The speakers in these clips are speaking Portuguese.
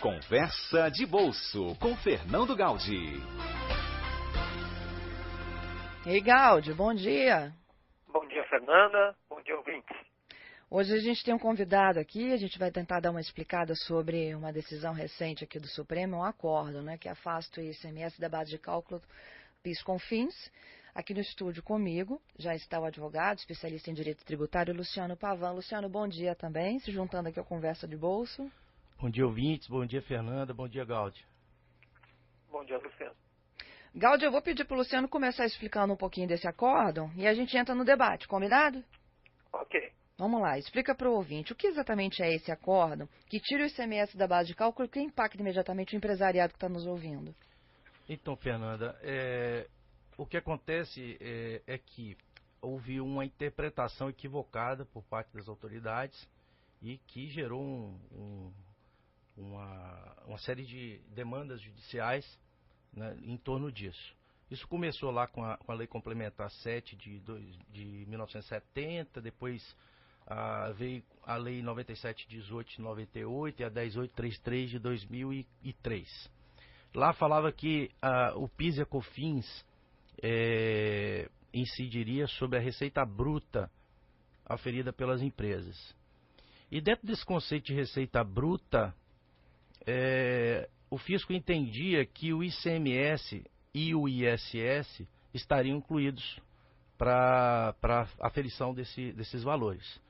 Conversa de Bolso com Fernando Gaudi. Ei, Gaudi, bom dia. Bom dia, Fernanda. Bom dia, ouvintes. Hoje a gente tem um convidado aqui, a gente vai tentar dar uma explicada sobre uma decisão recente aqui do Supremo, um acordo, né, que afasta o ICMS da base de cálculo PIS/COFINS. Aqui no estúdio comigo já está o advogado, especialista em direito tributário, Luciano Pavan. Luciano, bom dia também, se juntando aqui ao Conversa de Bolso. Bom dia, ouvintes. Bom dia, Fernanda. Bom dia, Gaudi. Bom dia, Luciano. Gaudi, eu vou pedir para o Luciano começar explicando um pouquinho desse acordo e a gente entra no debate, combinado? Ok. Vamos lá, explica para o ouvinte o que exatamente é esse acordo que tira o ICMS da base de cálculo e que impacta imediatamente o empresariado que está nos ouvindo. Então, Fernanda, o que acontece é que houve uma interpretação equivocada por parte das autoridades e que gerou uma série de demandas judiciais, né, em torno disso. Isso começou lá com a Lei Complementar 7 de 1970, depois veio a Lei 97/18 de 98 e a 10833 de 2003. Lá falava que o PIS e a COFINS incidiria sobre a receita bruta aferida pelas empresas. E dentro desse conceito de receita bruta, o fisco entendia que o ICMS e o ISS estariam incluídos para a aferição desses valores.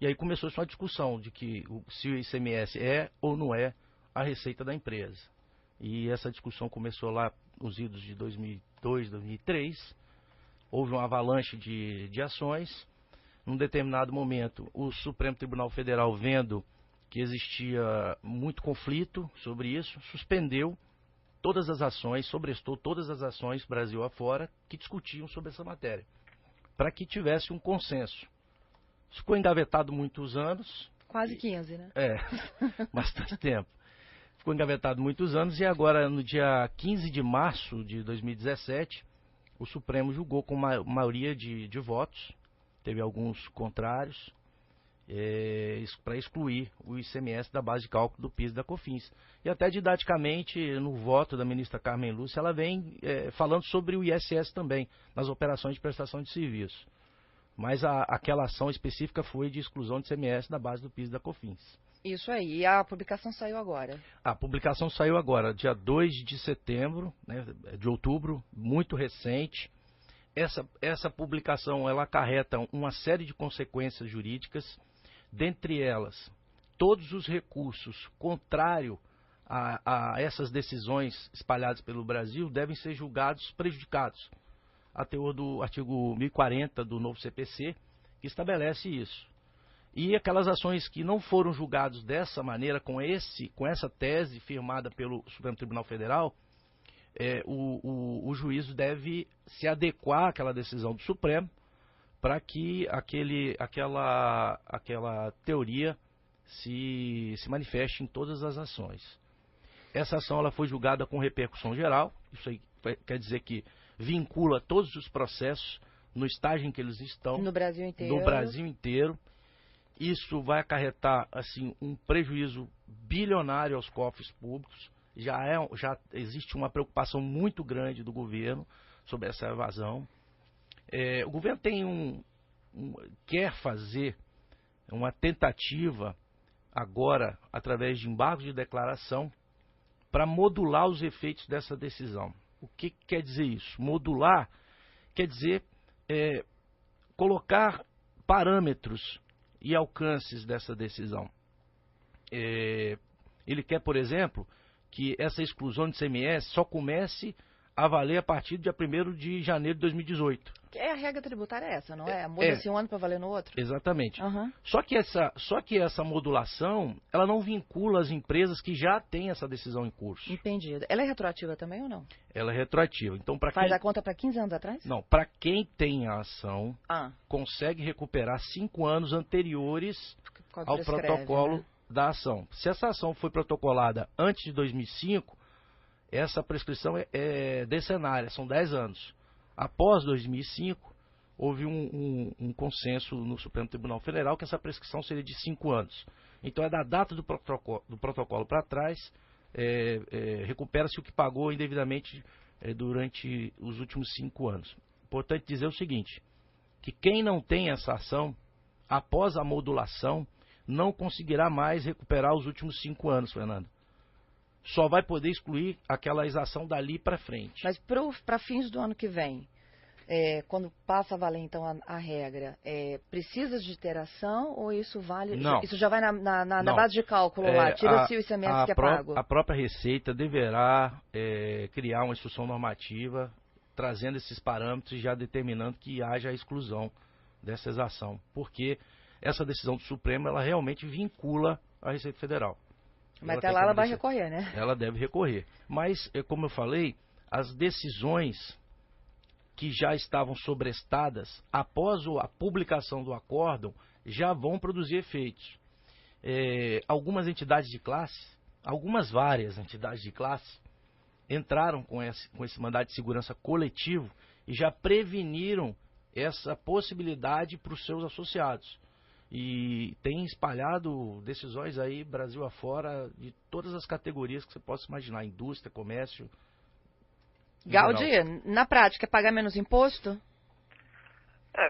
E aí começou-se uma discussão de que se o ICMS é ou não é a receita da empresa. E essa discussão começou lá nos idos de 2002, 2003. Houve uma avalanche de ações. Num determinado momento, o Supremo Tribunal Federal, vendo que existia muito conflito sobre isso, suspendeu todas as ações, sobrestou todas as ações Brasil afora que discutiam sobre essa matéria, para que tivesse um consenso. Isso ficou engavetado muitos anos. Quase 15, né? Bastante tempo. Ficou engavetado muitos anos e agora, no dia 15 de março de 2017, o Supremo julgou com maioria de votos, teve alguns contrários, para excluir o ICMS da base de cálculo do PIS e da COFINS. E até didaticamente, no voto da ministra Carmen Lúcia, ela vem falando sobre o ISS também, nas operações de prestação de serviço. Mas aquela ação específica foi de exclusão de ICMS da base do PIS e da COFINS. Isso aí, e a publicação saiu agora? A publicação saiu agora, dia 2 de setembro, né, de outubro, muito recente. Essa publicação, ela acarreta uma série de consequências jurídicas, dentre elas, todos os recursos contrários a essas decisões espalhadas pelo Brasil devem ser julgados prejudicados, a teor do artigo 1040 do novo CPC, que estabelece isso. E aquelas ações que não foram julgadas dessa maneira, com essa tese firmada pelo Supremo Tribunal Federal, o juízo deve se adequar àquela decisão do Supremo para que aquela teoria se manifeste em todas as ações. Essa ação ela foi julgada com repercussão geral, isso aí quer dizer que vincula todos os processos no estágio em que eles estão. No Brasil inteiro. No Brasil inteiro. Isso vai acarretar assim, um prejuízo bilionário aos cofres públicos. Já existe uma preocupação muito grande do governo sobre essa evasão. O governo quer fazer uma tentativa agora, através de embargos de declaração, para modular os efeitos dessa decisão. O que quer dizer isso? Modular quer dizer colocar parâmetros e alcances dessa decisão. Ele quer, por exemplo, que essa exclusão de ICMS só comece a valer a partir do dia 1º de janeiro de 2018. A regra tributária é essa, não é? Muda-se um ano para valer no outro? Exatamente. Uhum. Só que essa modulação, ela não vincula as empresas que já têm essa decisão em curso. Entendido. Ela é retroativa também ou não? Ela é retroativa. Então, Faz a conta para 15 anos atrás? Não, para quem tem a ação, consegue recuperar 5 anos anteriores ao protocolo, né, da ação. Se essa ação foi protocolada antes de 2005, essa prescrição é decenária, são 10 anos. Após 2005, houve um consenso no Supremo Tribunal Federal que essa prescrição seria de 5 anos. Então é da data do protocolo para trás, recupera-se o que pagou indevidamente durante os últimos 5 anos. Importante dizer o seguinte, que quem não tem essa ação, após a modulação, não conseguirá mais recuperar os últimos 5 anos, Fernando. Só vai poder excluir aquela exação dali para frente. Mas para fins do ano que vem, quando passa a valer então a regra, precisa de ter ação ou isso vale? Não. Isso já vai na base de cálculo lá, tira-se o ICMS que é pago? A própria Receita deverá criar uma instrução normativa trazendo esses parâmetros e já determinando que haja a exclusão dessa exação. Porque essa decisão do Supremo, ela realmente vincula a Receita Federal. Mas até lá ela vai recorrer, né? Ela deve recorrer. Mas, como eu falei, as decisões que já estavam sobrestadas após a publicação do acórdão já vão produzir efeitos. Algumas entidades de classe, várias entidades de classe, entraram com esse mandado de segurança coletivo e já preveniram essa possibilidade para os seus associados. E tem espalhado decisões aí, Brasil afora, de todas as categorias que você possa imaginar, indústria, comércio. Gaudi, na prática, é pagar menos imposto?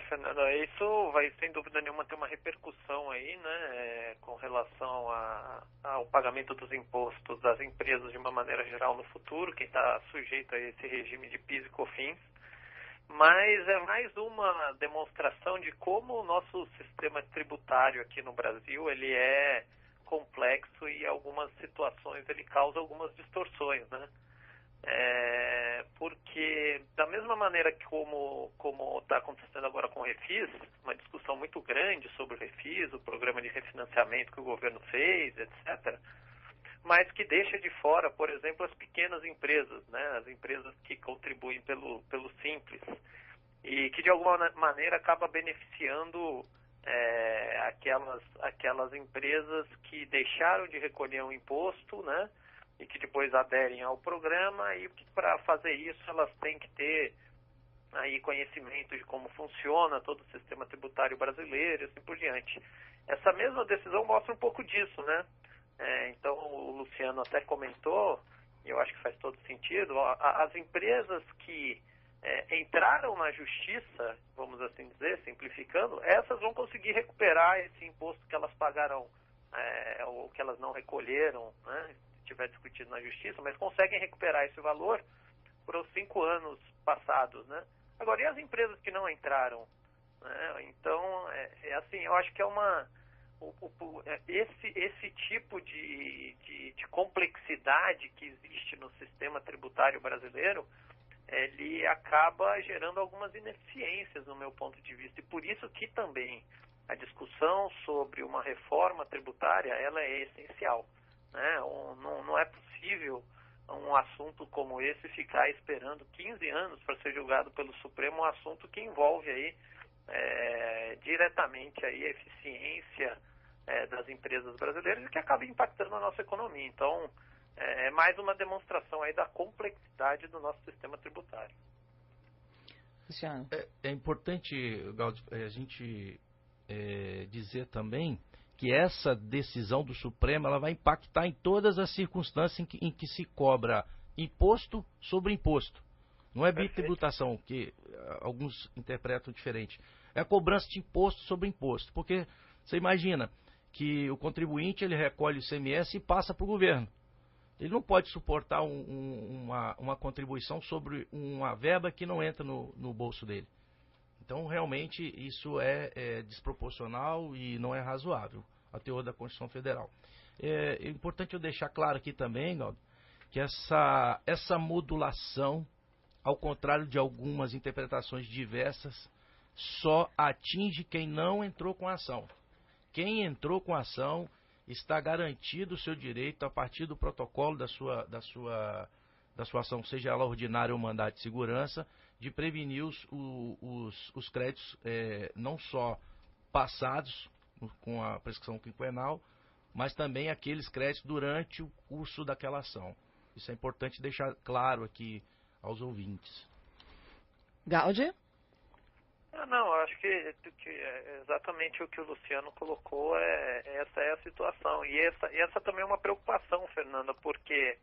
Fernanda, isso vai sem dúvida nenhuma ter uma repercussão aí, né, com relação ao pagamento dos impostos das empresas de uma maneira geral no futuro, quem está sujeito a esse regime de PIS e COFINS. Mas é mais uma demonstração de como o nosso sistema tributário aqui no Brasil ele é complexo e em algumas situações ele causa algumas distorções, né? Porque da mesma maneira que como está acontecendo agora com o Refis, uma discussão muito grande sobre o Refis, o programa de refinanciamento que o governo fez, etc., mas que deixa de fora, por exemplo, as pequenas empresas, né, as empresas que contribuem pelo Simples, e que de alguma maneira acaba beneficiando aquelas empresas que deixaram de recolher um imposto, né, e que depois aderem ao programa, e que para fazer isso elas têm que ter aí conhecimento de como funciona todo o sistema tributário brasileiro e assim por diante. Essa mesma decisão mostra um pouco disso, né? Então o Luciano até comentou, e eu acho que faz todo sentido, as empresas que entraram na justiça, vamos assim dizer, simplificando, essas vão conseguir recuperar esse imposto que elas pagaram ou que elas não recolheram, né, se estiver discutido na justiça, mas conseguem recuperar esse valor por os 5 anos passados, né? Agora, e as empresas que não entraram? Né? Então, assim, eu acho que é esse tipo de complexidade que existe no sistema tributário brasileiro, ele acaba gerando algumas ineficiências no meu ponto de vista, e por isso que também a discussão sobre uma reforma tributária ela é essencial, né? Não é possível um assunto como esse ficar esperando 15 anos para ser julgado pelo Supremo, um assunto que envolve aí diretamente aí a eficiência das empresas brasileiras e que acaba impactando a nossa economia. Então, é mais uma demonstração aí da complexidade do nosso sistema tributário. Luciano. É importante, Gaudi, a gente dizer também que essa decisão do Supremo ela vai impactar em todas as circunstâncias em que se cobra imposto sobre imposto. Não é bitributação, que alguns interpretam diferente. É a cobrança de imposto sobre imposto. Porque você imagina que o contribuinte ele recolhe o ICMS e passa para o governo. Ele não pode suportar uma contribuição sobre uma verba que não entra no bolso dele. Então, realmente, isso é desproporcional e não é razoável, a teor da Constituição Federal. É importante eu deixar claro aqui também, Galdo, que essa modulação, ao contrário de algumas interpretações diversas, só atinge quem não entrou com a ação. Quem entrou com a ação está garantido o seu direito a partir do protocolo da sua ação, seja ela ordinária ou mandado de segurança, de prevenir os créditos não só passados com a prescrição quinquenal, mas também aqueles créditos durante o curso daquela ação. Isso é importante deixar claro aqui aos ouvintes. Gaudi? Não, eu acho que exatamente o que o Luciano colocou, essa é a situação. E essa também é uma preocupação, Fernanda, porque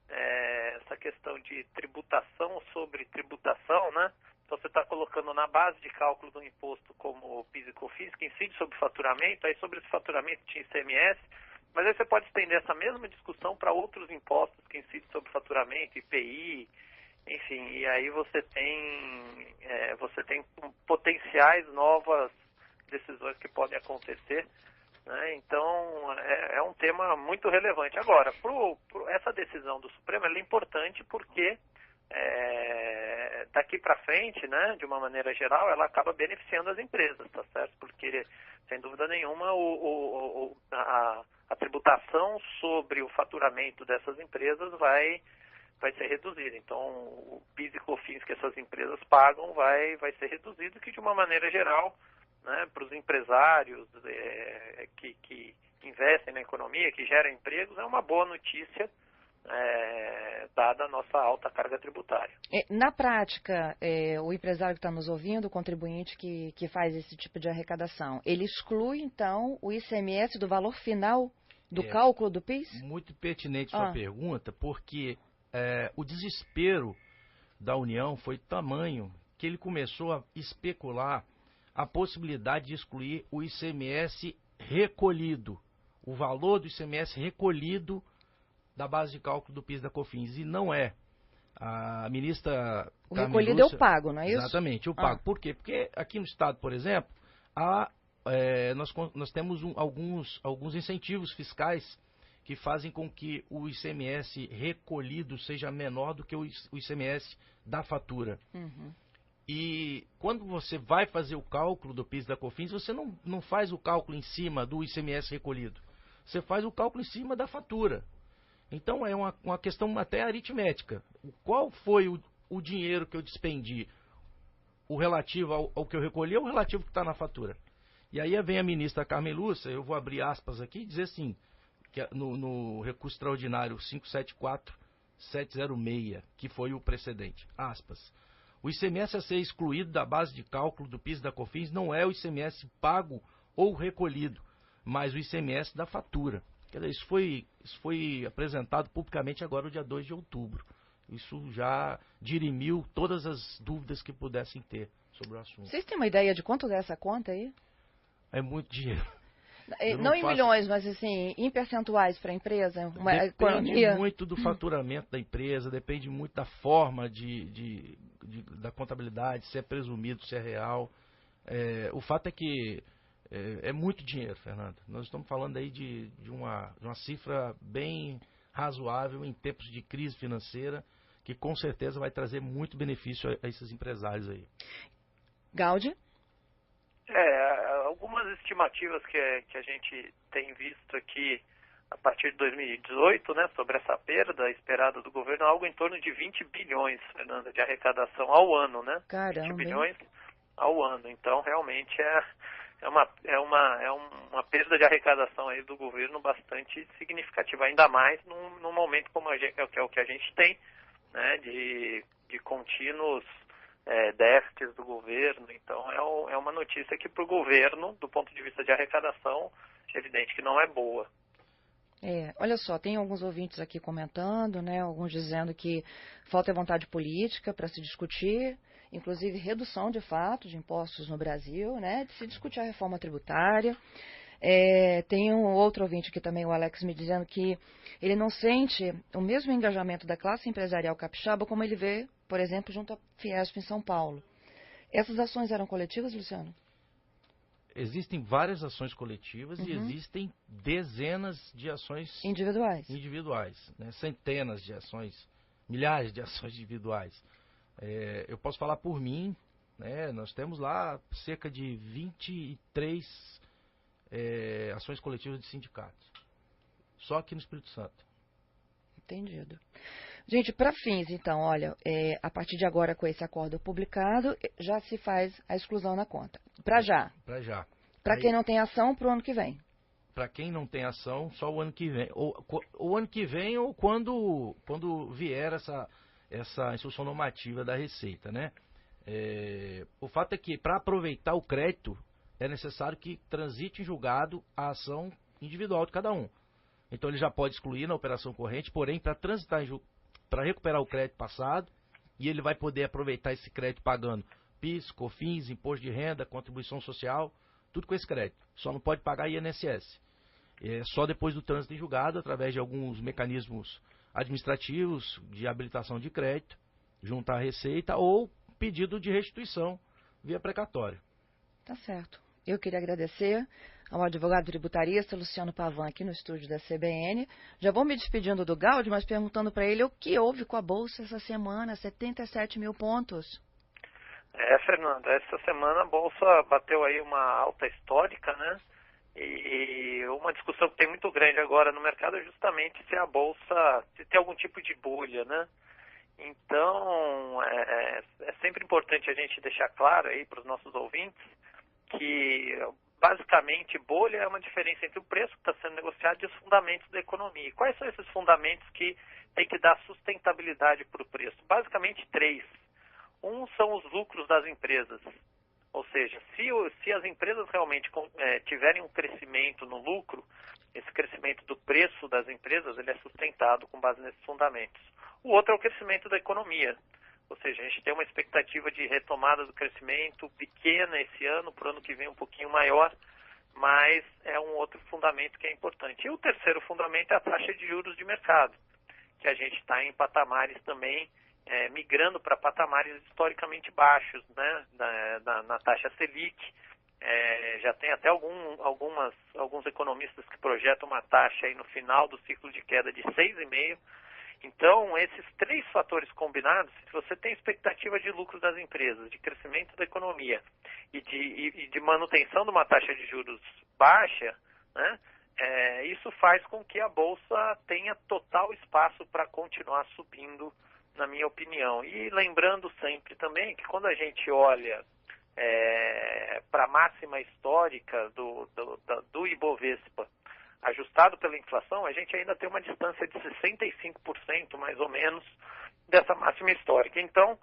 essa questão de tributação sobre tributação, né? Então você está colocando na base de cálculo do imposto como PIS e COFINS, que incide sobre faturamento, aí sobre esse faturamento tinha ICMS, mas aí você pode estender essa mesma discussão para outros impostos que incidem sobre faturamento, IPI, enfim, e aí você tem potenciais novas decisões que podem acontecer, né? Então é um tema muito relevante. Agora, essa decisão do Supremo ela é importante porque daqui para frente, né, de uma maneira geral, ela acaba beneficiando as empresas, tá certo? Porque, sem dúvida nenhuma, a tributação sobre o faturamento dessas empresas vai ser reduzida. Então, o PIS e COFINS que essas empresas pagam vai ser reduzido, que de uma maneira geral, né, para os empresários que investem na economia, que geram empregos, é uma boa notícia, dada a nossa alta carga tributária. Na prática, o empresário que está nos ouvindo, o contribuinte que faz esse tipo de arrecadação, ele exclui, então, o ICMS do valor final do cálculo do PIS? Muito pertinente sua pergunta, porque o desespero da União foi tamanho que ele começou a especular a possibilidade de excluir o ICMS recolhido, o valor do ICMS recolhido da base de cálculo do PIS da COFINS, e não é. A ministra O recolhido é o pago, não é isso? Exatamente, o pago. Por quê? Porque aqui no Estado, por exemplo, nós temos alguns incentivos fiscais que fazem com que o ICMS recolhido seja menor do que o ICMS da fatura. Uhum. E quando você vai fazer o cálculo do PIS da COFINS, você não faz o cálculo em cima do ICMS recolhido. Você faz o cálculo em cima da fatura. Então é uma questão até aritmética. Qual foi o dinheiro que eu despendi? O relativo ao que eu recolhi ou o relativo que está na fatura? E aí vem a ministra Carmen Lúcia, eu vou abrir aspas aqui e dizer assim, que no recurso extraordinário 574706, que foi o precedente, aspas, o ICMS a ser excluído da base de cálculo do PIS da COFINS não é o ICMS pago ou recolhido, mas o ICMS da fatura. Quer dizer, isso foi apresentado publicamente agora no dia 2 de outubro. Isso já dirimiu todas as dúvidas que pudessem ter sobre o assunto. Vocês têm uma ideia de quanto é essa conta aí? É muito dinheiro. Não em milhões, mas assim, em percentuais para a empresa? Depende muito do faturamento da empresa, depende muito da forma da contabilidade, se é presumido, se é real. O fato é que é muito dinheiro, Fernando. Nós estamos falando aí de uma cifra bem razoável em tempos de crise financeira, que com certeza vai trazer muito benefício a esses empresários aí. Gaudi? Algumas estimativas que a gente tem visto aqui a partir de 2018, né, sobre essa perda esperada do governo, algo em torno de 20 bilhões, Fernanda, de arrecadação ao ano, né? Caramba. 20 bilhões ao ano. Então, realmente é uma perda de arrecadação aí do governo bastante significativa, ainda mais num momento como é o que a gente tem, né, de contínuos déficits do governo. Então é uma notícia que para o governo, do ponto de vista de arrecadação, é evidente que não é boa. Olha só, tem alguns ouvintes aqui comentando, né, alguns dizendo que falta vontade política para se discutir, inclusive redução de fato de impostos no Brasil, né, de se discutir a reforma tributária. Tem um outro ouvinte aqui também, o Alex, me dizendo que ele não sente o mesmo engajamento da classe empresarial capixaba como ele vê, por exemplo, junto à Fiesp em São Paulo. Essas ações eram coletivas, Luciano? Existem várias ações coletivas e existem dezenas de ações individuais, né? Centenas de ações, milhares de ações individuais. Eu posso falar por mim, né? Nós temos lá cerca de 23 ações coletivas de sindicatos, só aqui no Espírito Santo. Entendido. Gente, para fins, então, olha, a partir de agora, com esse acordo publicado, já se faz a exclusão na conta. Para já. Para já. Para quem não tem ação, para o ano que vem. Para quem não tem ação, só o ano que vem. O ano que vem ou quando vier essa instrução normativa da Receita, né? O fato é que, para aproveitar o crédito, é necessário que transite em julgado a ação individual de cada um. Então ele já pode excluir na operação corrente, porém, para recuperar o crédito passado, e ele vai poder aproveitar esse crédito pagando PIS, COFINS, imposto de renda, contribuição social, tudo com esse crédito. Só não pode pagar INSS. Só depois do trânsito em julgado, através de alguns mecanismos administrativos de habilitação de crédito, junto à Receita, ou pedido de restituição via precatório. Tá certo. Eu queria agradecer ao advogado tributarista Luciano Pavan aqui no estúdio da CBN. Já vou me despedindo do Gaudi, mas perguntando para ele o que houve com a Bolsa essa semana, 77 mil pontos. Fernanda, essa semana a Bolsa bateu aí uma alta histórica, né? E uma discussão que tem muito grande agora no mercado é justamente se a Bolsa, se tem algum tipo de bolha, né? Então, é sempre importante a gente deixar claro aí para os nossos ouvintes que, basicamente, bolha é uma diferença entre o preço que está sendo negociado e os fundamentos da economia. E quais são esses fundamentos que tem que dar sustentabilidade para o preço? Basicamente, 3. Um são os lucros das empresas. Ou seja, se as empresas realmente tiverem um crescimento no lucro, esse crescimento do preço das empresas ele é sustentado com base nesses fundamentos. O outro é o crescimento da economia. Ou seja, a gente tem uma expectativa de retomada do crescimento pequena esse ano, para o ano que vem um pouquinho maior, mas é um outro fundamento que é importante. E o terceiro fundamento é a taxa de juros de mercado, que a gente está em patamares também, migrando para patamares historicamente baixos, né, na taxa Selic. Já tem até alguns economistas que projetam uma taxa aí no final do ciclo de queda de 6,5%. Então, esses 3 fatores combinados, se você tem expectativa de lucro das empresas, de crescimento da economia e de manutenção de uma taxa de juros baixa, né, isso faz com que a Bolsa tenha total espaço para continuar subindo, na minha opinião. E lembrando sempre também que quando a gente olha para a máxima histórica do Ibovespa, ajustado pela inflação, a gente ainda tem uma distância de 65%, mais ou menos, dessa máxima histórica. Então,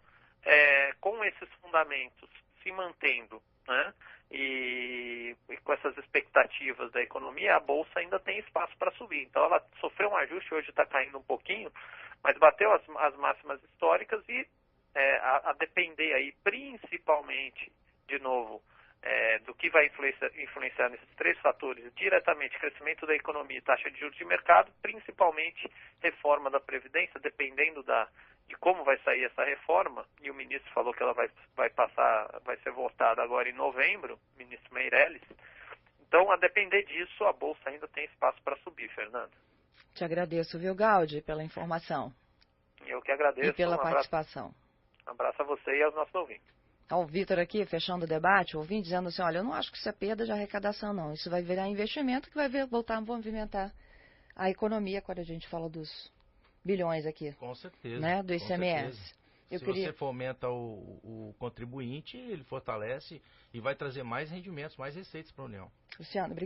com esses fundamentos se mantendo, né, e com essas expectativas da economia, a Bolsa ainda tem espaço para subir. Então, ela sofreu um ajuste, hoje está caindo um pouquinho, mas bateu as máximas históricas e, a depender aí, principalmente, de novo, do que vai influenciar nesses 3 fatores, diretamente crescimento da economia e taxa de juros de mercado, principalmente reforma da Previdência, dependendo de como vai sair essa reforma, e o ministro falou que ela vai ser votada agora em novembro, o ministro Meirelles. Então, a depender disso, a Bolsa ainda tem espaço para subir, Fernanda. Te agradeço, viu, Gaudi, pela informação. Eu que agradeço. E pela participação. Um abraço a você e aos nossos ouvintes. O Vitor aqui, fechando o debate, ouvindo, dizendo assim, olha, eu não acho que isso é perda de arrecadação, não. Isso vai virar investimento que vai voltar a movimentar a economia, quando a gente fala dos bilhões aqui. Com certeza. Né, do ICMS. Você fomenta o contribuinte, ele fortalece e vai trazer mais rendimentos, mais receitas para a União. Luciano, obrigado.